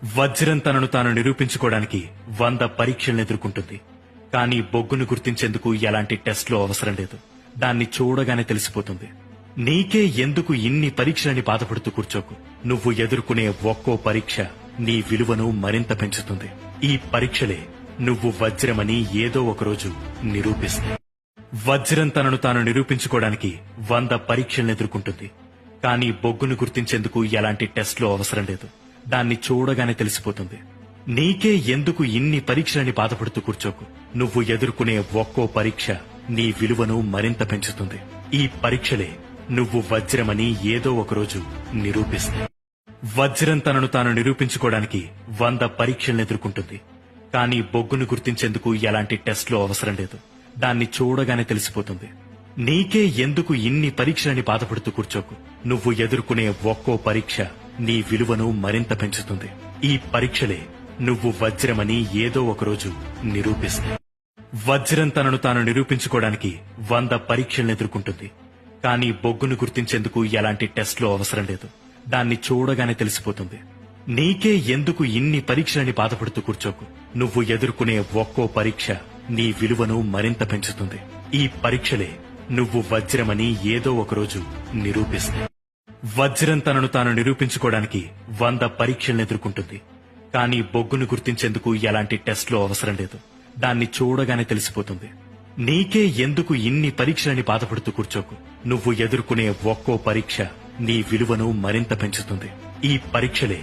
వజ్రం తనను తాను నిరూపించుకోవడానికి 100 పరీక్షలను ఎదుర్కొంటుంది. కానీ బొగ్గును గుర్తించేందుకు ఎలాంటి టెస్టులు అవసరం లేదు. దాన్ని చూడగానే తెలిసిపోతుంది. నీకే ఎందుకు ఇన్ని పరీక్షలని బాధపడుతూ కూర్చోకు. నువ్వు ఎదుర్కొనే ఒక్కో పరీక్ష నీ విలువను మరింత పెంచుతుంది. ఈ పరీక్షలే నువ్వు వజ్రమని ఏదో ఒకరోజు నిరూపిస్తాయి. వజ్రం తనను తాను నిరూపించుకోవడానికి 100 పరీక్షలను ఎదుర్కొంటుంది. కానీ బొగ్గును గుర్తించేందుకు ఎలాంటి టెస్టులు అవసరం లేదు. దాన్ని చూడగానే తెలిసిపోతుంది. నీకే ఎందుకు ఇన్ని పరీక్షలని బాధపడుతూ కూర్చోకు. నువ్వు ఎదుర్కొనే ఒక్కో పరీక్ష నీ విలువను మరింత పెంచుతుంది. ఈ పరీక్షలే నువ్వు వజ్రమని ఏదో ఒకరోజు నిరూపిస్తాయి. వజ్రం తనను తాను నిరూపించుకోవడానికి 100 పరీక్షలను ఎదుర్కొంటుంది. కానీ బొగ్గును గుర్తించేందుకు ఎలాంటి టెస్టులు అవసరం లేదు. దాన్ని చూడగానే తెలిసిపోతుంది. నీకే ఎందుకు ఇన్ని పరీక్షలని బాధపడుతూ కూర్చోకు. నువ్వు ఎదుర్కొనే ఒక్కో పరీక్ష నీ విలువను మరింత పెంచుతుంది. ఈ పరీక్షలే నువ్వు వజ్రమని ఏదో ఒకరోజు నిరూపిస్తాయి. వజ్రం తనను తాను నిరూపించుకోవడానికి 100 పరీక్షలను ఎదుర్కొంటుంది. కానీ బొగ్గును గుర్తించేందుకు ఎలాంటి టెస్టులు అవసరం లేదు. దాన్ని చూడగానే తెలిసిపోతుంది. నీకే ఎందుకు ఇన్ని పరీక్షలని బాధపడుతూ కూర్చోకు. నువ్వు ఎదుర్కొనే ఒక్కో పరీక్ష నీ విలువను మరింత పెంచుతుంది. ఈ పరీక్షలే నువ్వు వజ్రమని ఏదో ఒకరోజు నిరూపిస్తాయి. వజ్రం తనను తాను నిరూపించుకోవడానికి 100 పరీక్షలను ఎదుర్కొంటుంది. కానీ బొగ్గును గుర్తించేందుకు ఎలాంటి టెస్టులు అవసరం లేదు. దాన్ని చూడగానే తెలిసిపోతుంది. నీకే ఎందుకు ఇన్ని పరీక్షలని బాధపడుతూ కూర్చోకు. నువ్వు ఎదుర్కొనే ఒక్కో పరీక్ష నీ విలువను మరింత పెంచుతుంది. ఈ పరీక్షలే